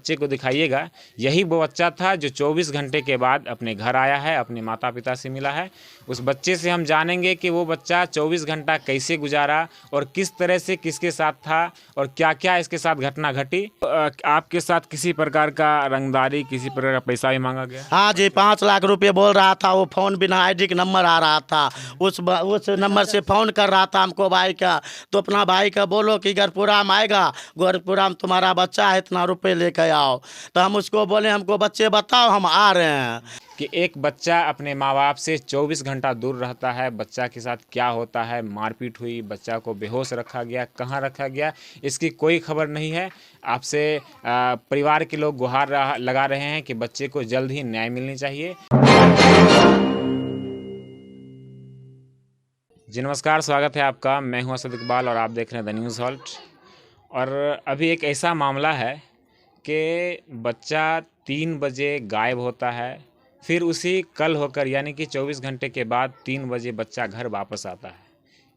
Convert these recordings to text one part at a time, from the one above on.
बच्चे को दिखाइएगा, यही वो बच्चा था जो 24 घंटे के बाद अपने घर आया है, अपने माता पिता से मिला है। उस बच्चे से हम जानेंगे कि वो बच्चा 24 घंटा कैसे गुजारा और किस तरह से किसके साथ था और क्या क्या इसके साथ घटना घटी। आपके साथ किसी प्रकार का रंगदारी, किसी प्रकार का पैसा भी मांगा गया? हाँ जी, 5 लाख रुपए बोल रहा था। वो फ़ोन बिना आईडी का नंबर आ रहा था, उस नंबर से फ़ोन कर रहा था हमको भाई का। तो अपना भाई का बोलो कि गरपुराम आएगा, गरपुराम तुम्हारा बच्चा है, इतना रुपए लेकर आओ। तो हम उसको बोले हमको बच्चे बताओ, हम आ रहे हैं। कि एक बच्चा अपने माँ बाप से 24 घंटा दूर रहता है, बच्चा के साथ क्या होता है, मारपीट हुई, बच्चा को बेहोश रखा गया, कहाँ रखा गया, इसकी कोई खबर नहीं है। आपसे परिवार के लोग गुहार लगा रहे हैं कि बच्चे को जल्द ही न्याय मिलनी चाहिए। जी नमस्कार, स्वागत है आपका। मैं हूं असद इकबाल और आप देख रहे हैं द न्यूज़ हॉल्ट। और अभी एक ऐसा मामला है कि बच्चा 3 बजे गायब होता है, फिर उसी कल होकर यानी कि 24 घंटे के बाद 3 बजे बच्चा घर वापस आता है।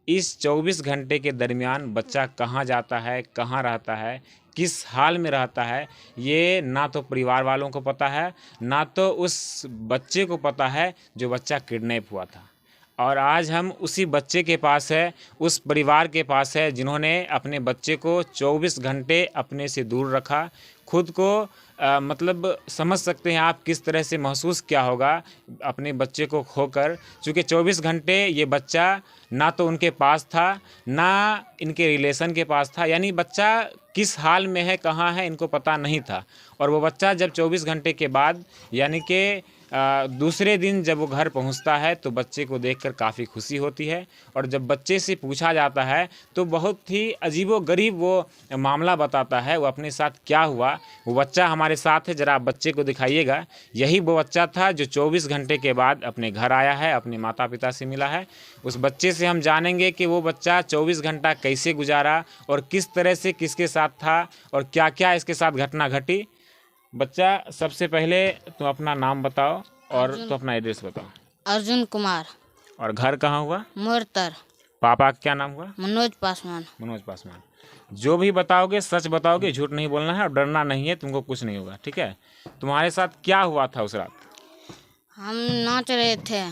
इस 24 घंटे के दरमियान बच्चा कहाँ जाता है, कहाँ रहता है, किस हाल में रहता है, ये ना तो परिवार वालों को पता है, ना तो उस बच्चे को पता है जो बच्चा किडनैप हुआ था। और आज हम उसी बच्चे के पास है, उस परिवार के पास है जिन्होंने अपने बच्चे को 24 घंटे अपने से दूर रखा। खुद को मतलब समझ सकते हैं आप किस तरह से महसूस क्या होगा अपने बच्चे को खोकर, क्योंकि 24 घंटे ये बच्चा ना तो उनके पास था, ना इनके रिलेशन के पास था, यानी बच्चा किस हाल में है, कहाँ है, इनको पता नहीं था। और वो बच्चा जब 24 घंटे के बाद यानी कि दूसरे दिन जब वो घर पहुंचता है तो बच्चे को देखकर काफ़ी खुशी होती है। और जब बच्चे से पूछा जाता है तो बहुत ही अजीबोगरीब वो मामला बताता है, वो अपने साथ क्या हुआ। वो बच्चा हमारे साथ है, ज़रा आप बच्चे को दिखाइएगा। यही वो बच्चा था जो 24 घंटे के बाद अपने घर आया है, अपने माता पिता से मिला है। उस बच्चे से हम जानेंगे कि वो बच्चा 24 घंटा कैसे गुजारा और किस तरह से किसके साथ था और क्या क्या इसके साथ घटना घटी। बच्चा, सबसे पहले तुम अपना नाम बताओ और तुम अपना एड्रेस बताओ। अर्जुन कुमार। और घर कहाँ हुआ? मोरतर। पापा का क्या नाम हुआ? मनोज पासवान। मनोज पासवान। जो भी बताओगे सच बताओगे, झूठ नहीं बोलना है और डरना नहीं है, तुमको कुछ नहीं होगा, ठीक है? तुम्हारे साथ क्या हुआ था उस रात? हम नाच रहे थे,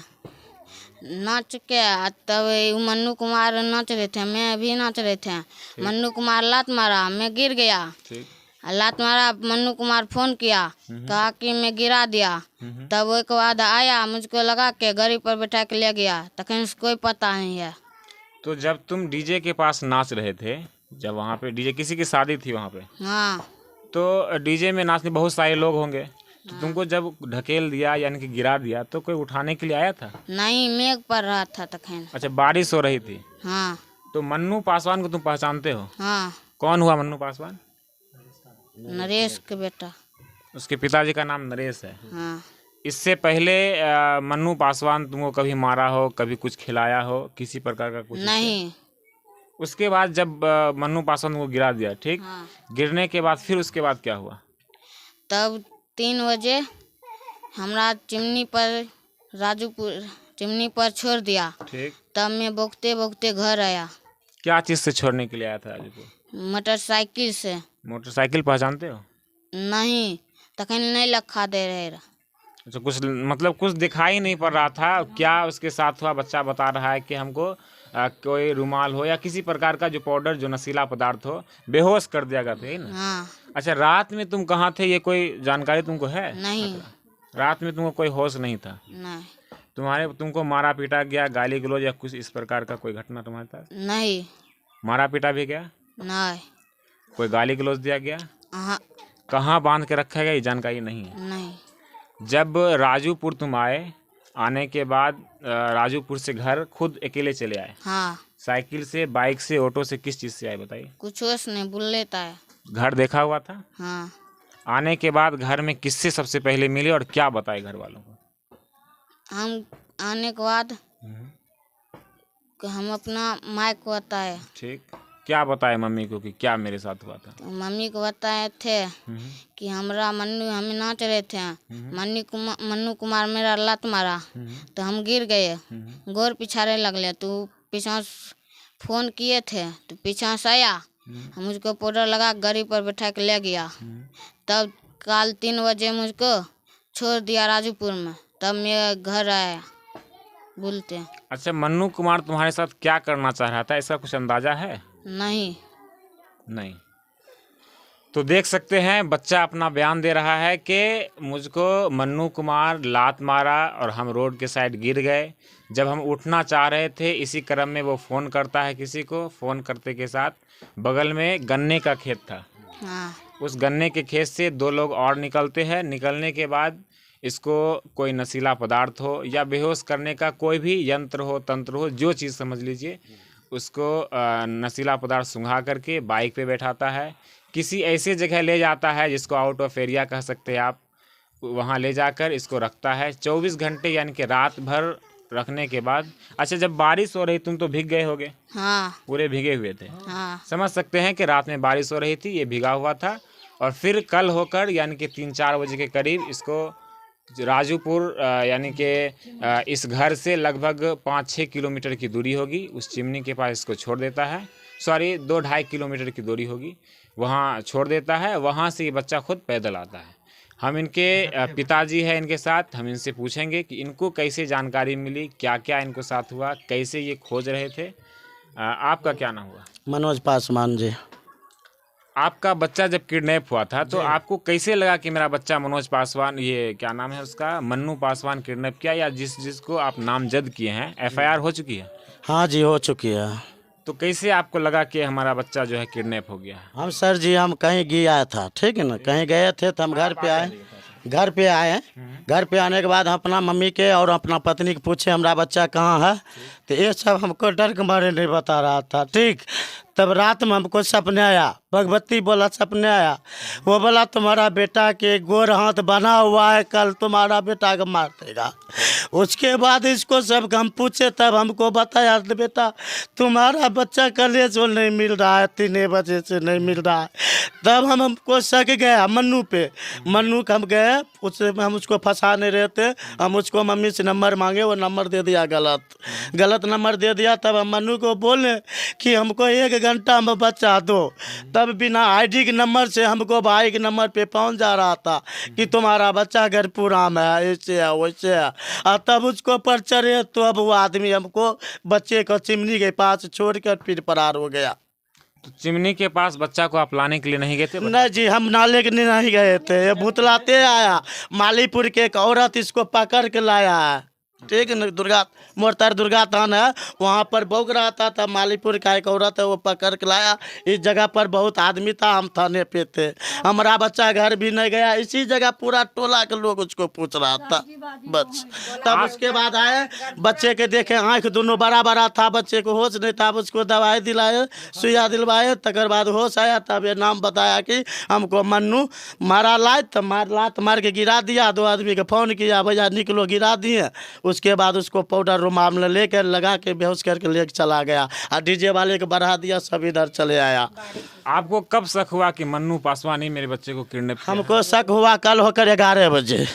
नाच के तब मन्नू कुमार नाच रहे थे, मैं भी नाच रहे थे। मन्नू कुमार लात मारा, मैं गिर गया। ठीक। लात मारा, मन्नू कुमार फोन किया, कहा कि मैं गिरा दिया। तब वो के बाद आया, मुझको लगा के गाड़ी पर बैठा के ले गया, तखन से कोई पता नहीं है। तो जब तुम डीजे के पास नाच रहे थे, जब वहाँ पे डीजे, किसी की शादी थी वहाँ पे, हाँ। तो डीजे में नाचने बहुत सारे लोग होंगे, तो तुमको जब ढकेल दिया यानी कि गिरा दिया तो कोई उठाने के लिए आया था? नहीं, मेघ पड़ रहा था तखन। अच्छा, बारिश हो रही थी। हाँ। तो मन्नू पासवान को तुम पहचानते हो? हाँ। कौन हुआ मन्नू पासवान? नरेश के बेटा। उसके पिताजी का नाम नरेश है। हाँ। इससे पहले मन्नू पासवान तुमको कभी मारा हो, कभी कुछ खिलाया हो, किसी प्रकार का कुछ? नहीं। उसके बाद जब मन्नू पासवान को गिरा दिया, ठीक? हाँ। गिरने के बाद फिर उसके बाद क्या हुआ? तब 3 बजे हमरा चिमनी पर, राजूपुर चिमनी पर छोड़ दिया। ठीक। तब मैं बोकते बोकते घर आया। क्या चीज़ से छोड़ने के लिए आया था राजूपुर? मोटरसाइकिल से। मोटरसाइकिल पहचानते हो? नहीं, तखन नहीं लखा दे रहे। अच्छा, कुछ मतलब कुछ दिखाई नहीं पड़ रहा था। क्या उसके साथ हुआ? बच्चा बता रहा है कि हमको कोई रुमाल हो या किसी प्रकार का जो पाउडर, जो नशीला पदार्थ हो, बेहोश कर दिया गया था, है ना? हाँ। अच्छा, रात में तुम कहाँ थे, ये कोई जानकारी तुमको है? नहीं। रात में तुमको कोई होश नहीं था? नहीं। तुमको मारा पीटा गया, गाली गलौज या कुछ इस प्रकार का कोई घटना तुम्हारे पास? नहीं। मारा पीटा भी गया? नहीं। कोई गाली गलौज दिया गया? हाँ। कहाँ बांध के रखा गया ये जानकारी नहीं है? नहीं। जब राजूपुर तुम आए, आने के बाद राजूपुर से घर खुद अकेले चले आए? हाँ। साइकिल से, बाइक से, ऑटो से, किस चीज़ से आए बताइए? कुछ होश नहीं, बुल लेता है। घर देखा हुआ था? हाँ। आने के बाद घर में किससे सबसे पहले मिले और क्या बताए घर वालों को? हम आने के बाद हम अपना माँ को बताए। ठीक। क्या बताए मम्मी को कि क्या मेरे साथ हुआ था? तो मम्मी को बताए थे कि हमरा हम नाच रहे थे, मन्नू कुमार मेरा लात मारा, तो हम गिर गए, गोर पिछाड़े लगले। तो पीछा फोन किए थे तो पीछा से आया, हम मुझको पाउडर लगा गाड़ी पर बैठा के ले गया। तब कल 3 बजे मुझको छोड़ दिया राजूपुर में, तब मैं घर आया बोलते। अच्छा, मन्नू कुमार तुम्हारे साथ क्या करना चाह रहा था, इसका कुछ अंदाजा है? नहीं। नहीं। तो देख सकते हैं बच्चा अपना बयान दे रहा है कि मुझको मन्नू कुमार लात मारा और हम रोड के साइड गिर गए। जब हम उठना चाह रहे थे इसी क्रम में वो फ़ोन करता है किसी को, फ़ोन करते के साथ बगल में गन्ने का खेत था। हाँ। उस गन्ने के खेत से 2 लोग और निकलते हैं। निकलने के बाद इसको कोई नशीला पदार्थ हो या बेहोश करने का कोई भी यंत्र हो, तंत्र हो, जो चीज़ समझ लीजिए, उसको नशीला पदार्थ सूंघा करके बाइक पे बैठाता है, किसी ऐसे जगह ले जाता है जिसको आउट ऑफ एरिया कह सकते हैं आप, वहाँ ले जाकर इसको रखता है 24 घंटे, यानी कि रात भर रखने के बाद। अच्छा, जब बारिश हो रही, तुम तो भीग गए होगे? हाँ। पूरे भीगे हुए थे। हाँ। समझ सकते हैं कि रात में बारिश हो रही थी, ये भीगा हुआ था, और फिर कल होकर यानी कि 3-4 बजे के करीब इसको राजूपुर यानी कि इस घर से लगभग 5-6 किलोमीटर की दूरी होगी, उस चिमनी के पास इसको छोड़ देता है। सॉरी, 2-2.5 किलोमीटर की दूरी होगी, वहाँ छोड़ देता है। वहाँ से ये बच्चा खुद पैदल आता है। हम इनके पिताजी हैं इनके साथ, हम इनसे पूछेंगे कि इनको कैसे जानकारी मिली, क्या क्या इनको साथ हुआ, कैसे ये खोज रहे थे। आपका क्या नाम हुआ? मनोज पासवान जी। आपका बच्चा जब किडनैप हुआ था तो आपको कैसे लगा कि मेरा बच्चा मनोज पासवान, ये क्या नाम है उसका, मन्नू पासवान किडनैप किया, या जिसको आप नामजद किए हैं, FIR हो चुकी है? हाँ जी, हो चुकी है। तो कैसे आपको लगा कि हमारा बच्चा जो है किडनैप हो गया है? हम सर जी, हम कहीं गया था, ठीक है ना, कहीं गए थे तो हम घर पे आए। घर पे आने के बाद हम अपना मम्मी के और अपना पत्नी के पूछे हमारा बच्चा कहाँ है, तो ये सब हमको डर के मारे नहीं बता रहा था। ठीक, तब रात में हमको सपने आया, भगवती बोला सपने आया, वो बोला तुम्हारा बेटा के गोर हाथ बना हुआ है, कल तुम्हारा बेटा को मार देगा। उसके बाद इसको सब हम पूछे, तब हमको बताया बेटा तुम्हारा बच्चा कलेज नहीं मिल रहा है, 3 बजे से नहीं मिल रहा है। तब हमको शक गया मन्नू पे, मन्नू हम गए, उससे हम उसको फंसा नहीं रहे थे। हम उसको मम्मी से नंबर मांगे, वो नंबर दे दिया गलत नंबर दे दिया। तब हम मन्नू को बोले कि हमको 1 घंटा में बच्चा दो। तब बिना ID के नंबर से हमको भाई के नंबर पे पहुंच जा रहा था कि तुम्हारा बच्चा गरपुरा में है, ऐसे है वैसे है। और तब उसको पर चढ़े तो अब वो आदमी हमको बच्चे को चिमनी के पास छोड़कर फिर फरार हो गया। तो चिमनी के पास बच्चा को आप लाने के लिए नहीं गए थे? नहीं जी, हम नाले के नहीं गए थे, ये भूतलाते आया। मालीपुर के एक औरत इसको पकड़ के लाया है, ठीक है ना, मोरतर दुर्गा थान है, वहाँ पर भोग रहा था। तब मालीपुर का एक औरत है, वो पकड़ के लाया। इस जगह पर बहुत आदमी था, हम थाने पे थे, हमारा बच्चा घर भी नहीं गया। इसी जगह पूरा टोला के लोग उसको पूछ रहा था बस। तब उसके बाद आए, बच्चे के देखे आँख दोनों बड़ा बड़ा था, बच्चे को होश नहीं था, उसको दवाई दिलाए, सुइया दिलवाए, तकर बाद होश आया। तब ये नाम बताया कि हमको मन्नू मारा लात, लात मार के गिरा दिया। 2 आदमी के फ़ोन किया, भैया निकलो, गिरा दिए। उसके बाद उसको पाउडर रुमाल में लेकर लगा के बेहोश करके लेके चला गया, और DJ वाले को बढ़ा दिया, सब इधर चले आया। आपको कब शक हुआ कि मन्नू पासवान ही मेरे बच्चे को किडनैप किया? हमको शक हुआ कल होकर 11 बजे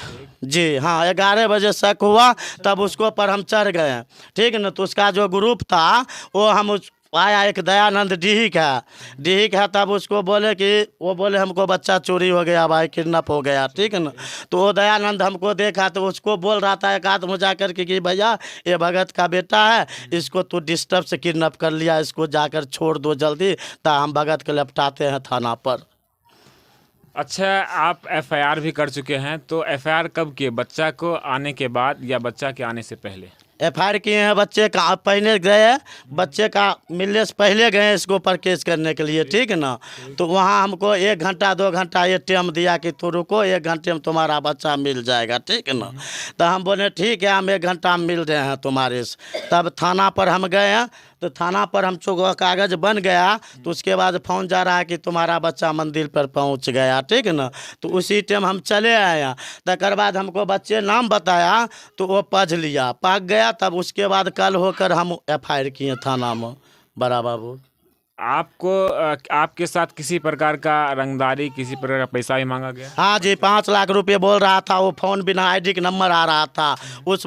जी, हाँ 11 बजे शक हुआ। तब उसको पर हम चढ़ गए, ठीक है ना। तो उसका जो ग्रुप था वो हम आया, एक दयानंद डीही का। तब उसको बोले कि वो बोले हमको बच्चा चोरी हो गया भाई, किडनैप हो गया, ठीक है ना। तो वो दयानंद हमको देखा तो उसको बोल रहा था एक आदमी जाकर के कि भैया ये भगत का बेटा है, इसको तो डिस्टर्ब से किडनैप कर लिया, इसको जाकर छोड़ दो जल्दी, ता हम भगत को लपटाते हैं थाना पर। अच्छा, आप FIR भी कर चुके हैं, तो FIR कब किए, बच्चा को आने के बाद या बच्चा के आने से पहले? FIR किए हैं, बच्चे का पहले गए, बच्चे का मिलने से पहले गए इसको पर केस करने के लिए, ठीक है ना। तो वहाँ हमको 1 घंटा 2 घंटा ये टाइम दिया कि तू रुको, 1 घंटे में तुम्हारा बच्चा मिल जाएगा, ठीक है ना। तो हम बोले ठीक है, हम 1 घंटा में मिल रहे हैं तुम्हारे से। तब थाना पर हम गए हैं, तो थाना पर हम कागज़ बन गया। तो उसके बाद फ़ोन जा रहा है कि तुम्हारा बच्चा मंदिर पर पहुंच गया, ठीक है ना। तो उसी टाइम हम चले आए। तकर बाद हमको बच्चे नाम बताया तो वो पढ़ लिया, पक गया। तब उसके बाद कल होकर हम FIR किए थाना में, बड़ा बाबू। आपको आपके साथ किसी प्रकार का रंगदारी, किसी प्रकार का पैसा भी मांगा गया? हाँ जी, 5 लाख रुपए बोल रहा था। वो फ़ोन बिना आईडी का नंबर आ रहा था, उस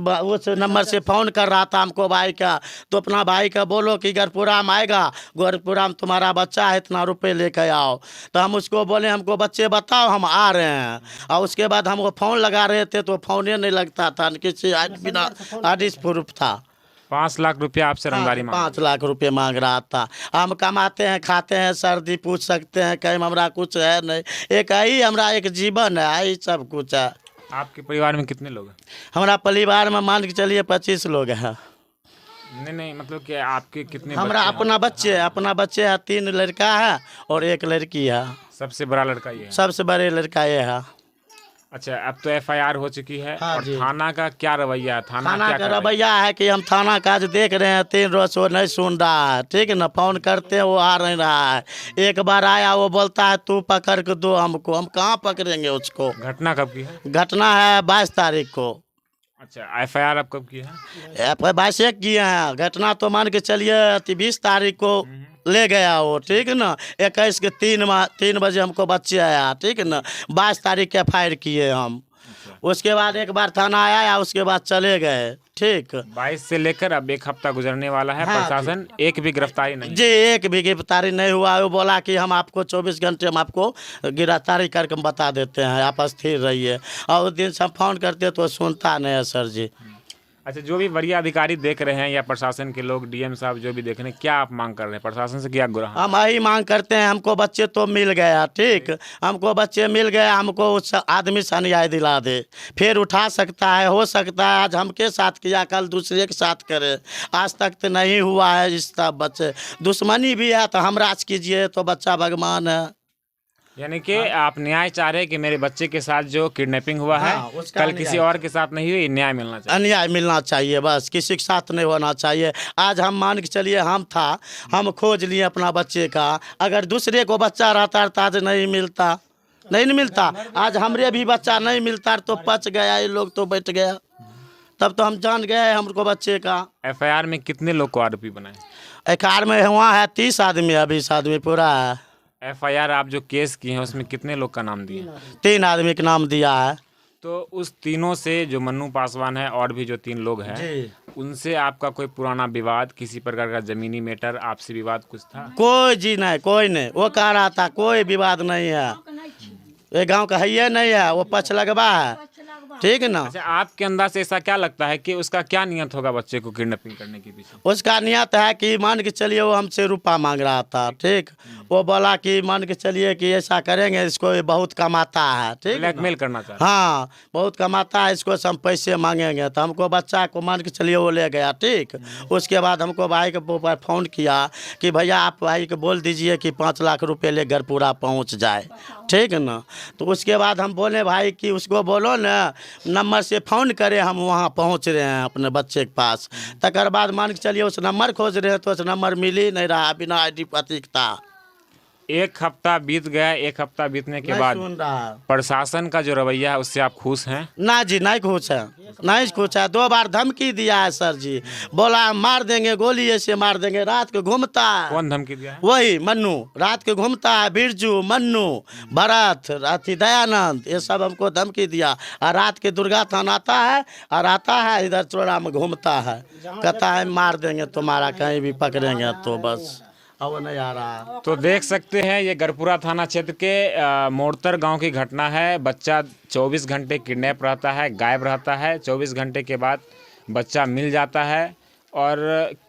नंबर से फ़ोन कर रहा था हमको भाई का। तो अपना भाई का बोलो कि गरपुरा में आएगा, गरपुरा में तुम्हारा बच्चा है, इतना रुपए लेकर आओ। तो हम उसको बोले हमको बच्चे बताओ, हम आ रहे हैं। और उसके बाद हमको फ़ोन लगा रहे थे तो फ़ोन नहीं लगता था, किसी बिना आईडी प्रूफ था। 5 लाख रुपया आपसे रंगदारी मांगा? 5 लाख रुपए मांग रहा था। हम कमाते हैं, खाते हैं, सर्दी पूछ सकते हैं, कहीं हमारा कुछ है नहीं। एक ही हमारा एक जीवन है, यही सब कुछ है। आपके परिवार में कितने लोग हैं? हमारा परिवार में मान के चलिए 25 लोग हैं। नहीं नहीं, मतलब कि आपके कितने हमारा बच्चे हैं? अपना बच्चे है, 3 लड़का है और 1 लड़की है। सबसे बड़ा लड़का ये है? सबसे बड़े लड़का ये है। अच्छा, अब तो एफआईआर हो चुकी है। हाँ और जी। थाना का क्या रवैया है? थाना थाना क्या का कार्रवाई? रवैया है कि हम थाना काज देख रहे हैं, 3 रोज वो नहीं सुन रहा है, ठीक है ना। फ़ोन करते हैं, वो आ नहीं रहा है। एक बार आया, वो बोलता है तू पकड़ के दो हमको, हम कहाँ पकड़ेंगे उसको। घटना कब की है? घटना है 22 तारीख को। अच्छा, एफआईआर अब कब की है? 22 किए हैं। घटना तो मान के चलिए 20 तारीख को ले गया वो, ठीक है ना। 21 के 3 बजे हमको बच्चे आया, ठीक है ना। 22 तारीख के FIR किए हम। उसके बाद एक बार थाना आया, उसके बाद चले गए, ठीक। 22 से लेकर अब 1 हफ्ता गुजरने वाला है। हाँ प्रशासन एक भी गिरफ्तारी नहीं? जी, एक भी गिरफ्तारी नहीं हुआ। वो बोला कि हम आपको 24 घंटे हम आपको गिरफ्तारी करके हम बता देते हैं, आप स्थिर रहिए। और उस दिन से हम फ़ोन करते तो सुनता नहीं है सर जी। अच्छा, जो भी वरीय अधिकारी देख रहे हैं या प्रशासन के लोग, डीएम साहब जो भी देख रहे हैं, क्या आप मांग कर रहे हैं प्रशासन से? क्या गुहार? हम यही मांग करते हैं, हमको बच्चे तो मिल गया, ठीक। हमको बच्चे मिल गया, हमको उस आदमी से न्याय दिला दे। फिर उठा सकता है, हो सकता है आज हमके साथ किया, कल दूसरे के साथ करे। आज तक तो नहीं हुआ है इस तरह बच्चे। दुश्मनी भी है तो हम राज कीजिए, तो बच्चा भगवान है। यानी कि आप न्याय चाह रहे हैं कि मेरे बच्चे के साथ जो किडनैपिंग हुआ है, हाँ, उसका कल न्याय। किसी और के साथ नहीं हुई, न्याय मिलना चाहिए। अन्याय मिलना चाहिए, बस किसी के साथ नहीं होना चाहिए। आज हम मान के चलिए हम खोज लिए अपना बच्चे का। अगर दूसरे को बच्चा रहता तो आज नहीं मिलता। आज हमरे भी बच्चा नहीं मिलता तो पच गया, ये लोग तो बैठ गया। तब तो हम जान गए हमको बच्चे का। एफआईआर में कितने लोग को आरोपी बनाए? एकार में हुआ है 30 आदमी, 20 आदमी पूरा है। एफआईआर आप जो केस किए हैं उसमें कितने लोग का नाम दिए? 3 आदमी का नाम दिया है। तो उस तीनों से जो मन्नू पासवान है और भी जो 3 लोग हैं, उनसे आपका कोई पुराना विवाद, किसी प्रकार का जमीनी मैटर, आपसी विवाद कुछ था? कोई नहीं। वो कह रहा था कोई विवाद नहीं है, ये गांव का है ये नहीं है, वो पछ लगवा है, ठीक है ना। अच्छा, आपके अंदाज से ऐसा क्या लगता है कि उसका क्या नियत होगा बच्चे को किडनैपिंग करने के पीछे? उसका नियत है कि मान के चलिए वो हमसे रुपया मांग रहा था, ठीक। वो बोला कि मान के चलिए कि ऐसा करेंगे, इसको ये बहुत कमाता है, ठीक है ना? ब्लैकमेल करना चाहता हाँ, बहुत कमाता है, इसको से हम पैसे मांगेंगे। तो हमको बच्चा को मान के चलिए वो ले गया, ठीक। उसके बाद हमको भाई के ऊपर फ़ोन किया कि भैया आप भाई को बोल दीजिए कि 5 लाख रुपए ले घर पूरा पहुँच जाए, ठीक है ना। तो उसके बाद हम बोले भाई कि उसको बोलो ना नंबर से फ़ोन करे, हम वहाँ पहुँच रहे हैं अपने बच्चे के पास। तकर बाद मान के चलिए उस नंबर खोज रहे हैं तो उस नंबर मिल ही नहीं रहा, बिना आईडी प्रतीक था। 1 हफ्ता बीत गया। 1 हफ्ता बीतने के नहीं बाद सुन रहा। प्रशासन का जो रवैया है उससे आप खुश हैं? ना जी, नहीं खुश है, नहीं खुश है। 2 बार धमकी दिया है सर जी, बोला मार देंगे, गोली ऐसे मार देंगे। रात को घूमता है। कौन धमकी दिया है? वही मन्नू रात को घूमता है, बिरजू, मन्नू, भरत, दयानंद, ये सब हमको धमकी दिया। और रात के दुर्गा थान आता है और आता है इधर चोरा में घूमता है, कहता है मार देंगे तुम्हारा, कहीं भी पकड़ेंगे तो बस। अब वो नहीं आ रहा। तो देख सकते हैं ये गरपुरा थाना क्षेत्र के मोड़तर गांव की घटना है। बच्चा 24 घंटे किडनैप रहता है, गायब रहता है। 24 घंटे के बाद बच्चा मिल जाता है। और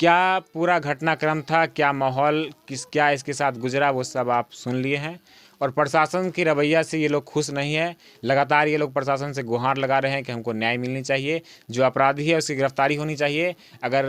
क्या पूरा घटनाक्रम था, क्या माहौल, क्या इसके साथ गुजरा, वो सब आप सुन लिए हैं। और प्रशासन की रवैया से ये लोग खुश नहीं है। लगातार ये लोग प्रशासन से गुहार लगा रहे हैं कि हमको न्याय मिलनी चाहिए, जो अपराधी है उसकी गिरफ्तारी होनी चाहिए। अगर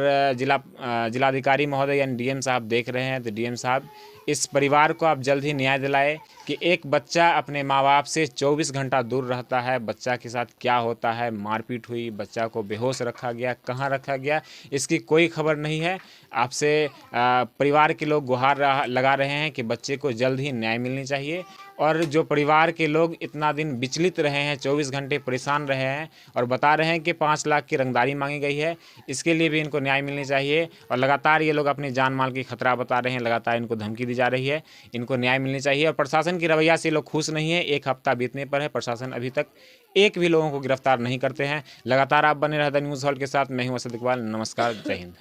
जिलाधिकारी महोदय यानी डीएम साहब देख रहे हैं तो डीएम साहब इस परिवार को आप जल्द ही न्याय दिलाए कि एक बच्चा अपने माँ बाप से 24 घंटा दूर रहता है। बच्चा के साथ क्या होता है, मारपीट हुई, बच्चा को बेहोश रखा गया, कहाँ रखा गया, इसकी कोई खबर नहीं है। आपसे परिवार के लोग गुहार लगा रहे हैं कि बच्चे को जल्द ही न्याय मिलनी चाहिए। चाहिए। और जो परिवार के लोग इतना दिन विचलित रहे हैं, 24 घंटे परेशान रहे हैं और बता रहे हैं कि 5 लाख की रंगदारी मांगी गई है, इसके लिए भी इनको न्याय मिलनी चाहिए। और लगातार ये लोग अपनी जान माल की खतरा बता रहे हैं, लगातार इनको धमकी दी जा रही है, इनको न्याय मिलनी चाहिए। और प्रशासन की रवैया से लोग खुश नहीं है। 1 हफ्ता बीतने पर है, प्रशासन अभी तक एक भी लोगों को गिरफ्तार नहीं करते हैं। लगातार आप बने रहे द न्यूज़ हॉल्ट के साथ। मैं हूं असद इकबाल। नमस्कार, जय हिंद।